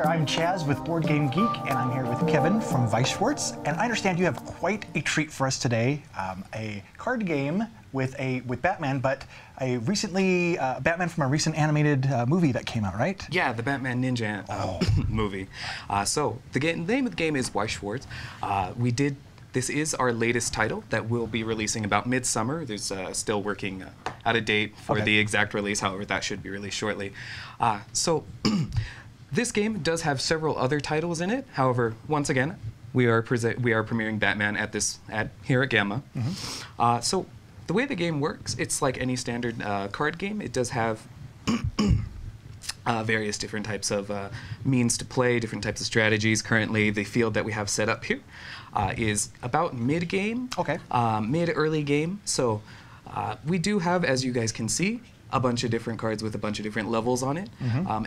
there, I'm Chaz with Board Game Geek, and I'm here with Kevin from Weiß Schwarz. And I understand you have quite a treat for us today, a card game with Batman, but a Batman from a recent animated movie that came out, right? Yeah, the Batman Ninja movie. So the name of the game is Weiß Schwarz. This is our latest title that we'll be releasing about midsummer. There's still working out a date for the exact release, however, that should be released shortly. This game does have several other titles in it. However, once again, we are premiering Batman here at GAMA. So the way the game works, it's like any standard card game. It does have various different types of means to play, different types of strategies. Currently, the field that we have set up here is about mid-game, mid-early game. So we do have, as you guys can see, a bunch of different cards with a bunch of different levels on it.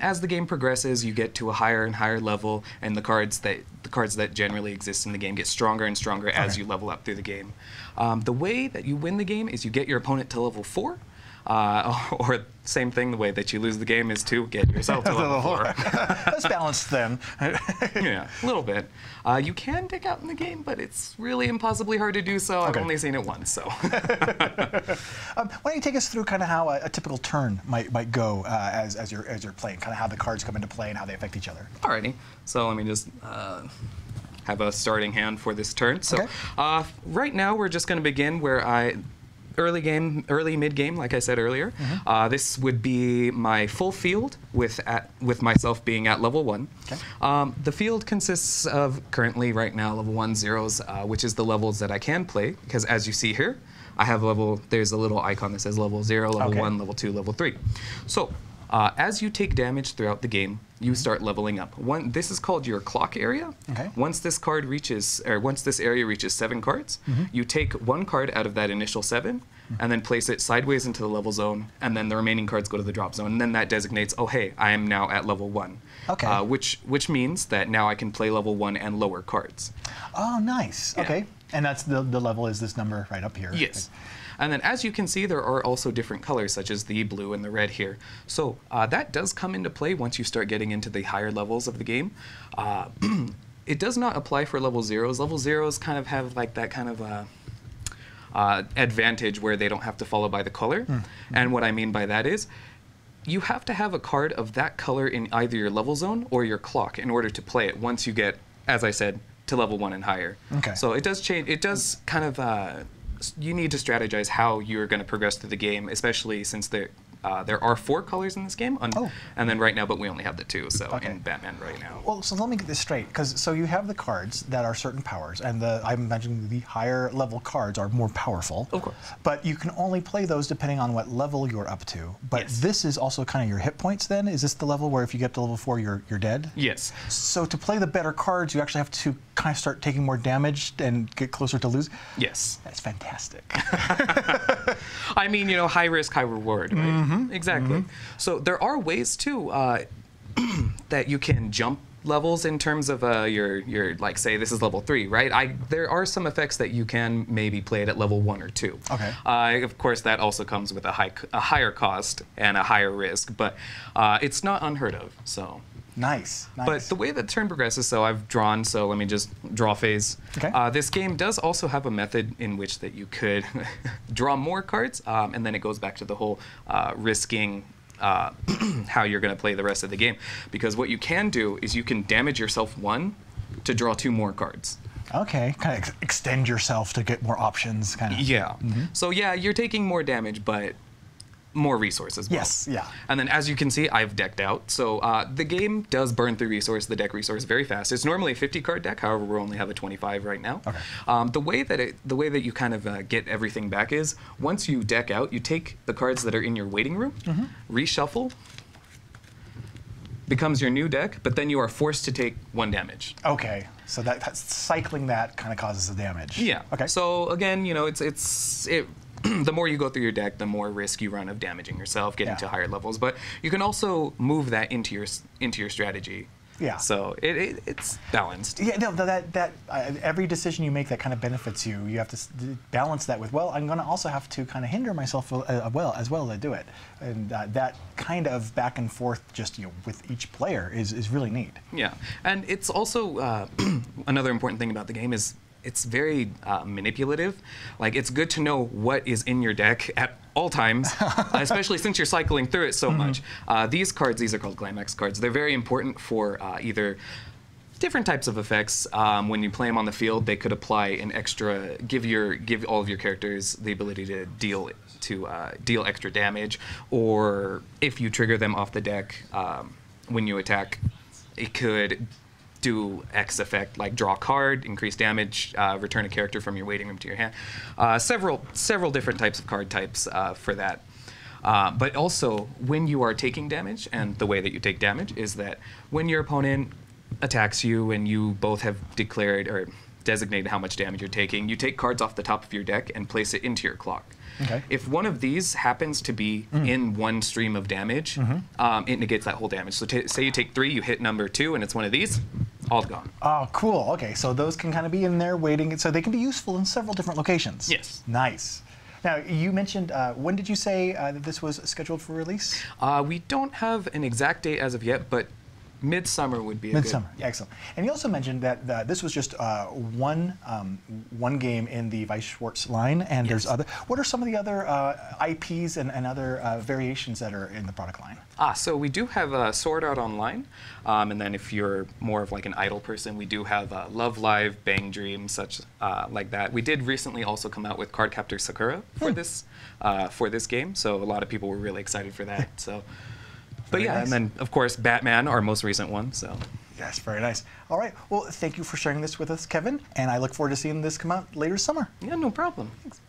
As the game progresses, you get to a higher and higher level, and the cards that generally exist in the game get stronger and stronger as you level up through the game. The way that you win the game is you get your opponent to level 4, or same thing, the way that you lose the game is to get yourself to level 4. That's balanced then. Yeah, a little bit. You can dig out in the game, but it's really impossibly hard to do so. I've only seen it once, so. Why don't you take us through kind of how a typical turn might go as you're playing, kind of how the cards come into play and how they affect each other. Alrighty, so let me just have a starting hand for this turn. So right now we're just going to begin where early mid-game, like I said earlier. This would be my full field with myself being at level 1. The field consists of currently right now level 1 zeros, which is the levels that I can play, because as you see here, I have there's a little icon that says level 0, level 1, level 2, level 3. So as you take damage throughout the game, you start leveling up. This is called your clock area. Once this area reaches 7 cards, you take 1 card out of that initial 7, and then place it sideways into the level zone, and then the remaining cards go to the drop zone. And then that designates, oh hey, I am now at level 1. Which means that now I can play level 1 and lower cards. Oh, nice. Okay. And that's the level is this number right up here. Yes. And then as you can see, there are also different colors, such as the blue and the red here. So that does come into play once you start getting into the higher levels of the game. It does not apply for level 0s. Level 0s kind of have like that kind of advantage where they don't have to follow by the color. And what I mean by that is, you have to have a card of that color in either your level zone or your clock in order to play it once you get, as I said, to level 1 and higher. So it does change. It does kind of you need to strategize how you're going to progress through the game, especially since there are 4 colors in this game, and then right now, but we only have the 2, so in Batman right now. Well, so let me get this straight, because so you have the cards that are certain powers, and I'm imagining the higher level cards are more powerful. Of course. But you can only play those depending on what level you're up to. But this is also kind of your hit points then? Is this the level where if you get to level 4, you're dead? Yes. So to play the better cards, you actually have to kind of start taking more damage and get closer to lose? Yes. That's fantastic. I mean, you know, high risk, high reward, right? Exactly. So there are ways too that you can jump levels in terms of your like, say this is level 3, right? There are some effects that you can maybe play it at level 1 or 2. Of course, that also comes with a higher cost and a higher risk, but it's not unheard of. So. Nice. But the way the turn progresses, so I've drawn, so let me just draw phase. This game does also have a method in which that you could draw more cards, and then it goes back to the whole risking how you're going to play the rest of the game. Because what you can do is you can damage yourself 1 to draw 2 more cards. Okay, kind of extend yourself to get more options, kind of. Yeah. So yeah, you're taking more damage, but more resources. Yes, yeah. And then as you can see, I've decked out. So the game does burn through the deck resource very fast. It's normally a 50-card deck, however, we only have a 25 right now. The way that you kind of get everything back is, once you deck out, you take the cards that are in your waiting room, reshuffle, becomes your new deck, but then you are forced to take 1 damage. Okay, so that's cycling that kind of causes the damage. Yeah. Okay. So again, you know, the more you go through your deck, the more risk you run of damaging yourself, getting to higher levels. But you can also move that into your strategy. Yeah. So it's balanced. Yeah, no, every decision you make that kind of benefits you, you have to balance that with, well, I'm going to also have to kind of hinder myself as well to do it. And that kind of back and forth, just with each player, is really neat. Yeah, and it's also another important thing about the game is it's very manipulative. Like, it's good to know what is in your deck at all times, especially since you're cycling through it so much. These cards, these are called GAMA cards. They're very important for either different types of effects. When you play them on the field, they could apply an extra, give all of your characters the ability to deal extra damage, or if you trigger them off the deck when you attack, it could do X effect, like draw a card, increase damage, return a character from your waiting room to your hand. Several different types of card types for that. But also, when you are taking damage, and the way that you take damage is that when your opponent attacks you and you both have declared or designated how much damage you're taking, you take cards off the top of your deck and place it into your clock. Okay. If one of these happens to be in one stream of damage, it negates that whole damage. So say you take 3, you hit number 2, and it's one of these, all gone. Oh, cool. Okay, so those can kind of be in there waiting, so they can be useful in several different locations. Yes. Nice. Now, you mentioned, when did you say that this was scheduled for release? We don't have an exact date as of yet, but midsummer would be a Midsummer, yeah, excellent. And you also mentioned that this was just one game in the Weiß Schwarz line, and there's other. What are some of the other IPs and other variations that are in the product line? So we do have Sword Art Online, and then if you're more of like an idle person, we do have Love Live, Bang Dream, such like that. We did recently also come out with Cardcaptor Sakura for this game, so a lot of people were really excited for that. So. But yeah, nice. And then, of course, Batman, our most recent one. So. Yes, very nice. All right. Well, thank you for sharing this with us, Kevin, and I look forward to seeing this come out later this summer. Yeah, no problem. Thanks.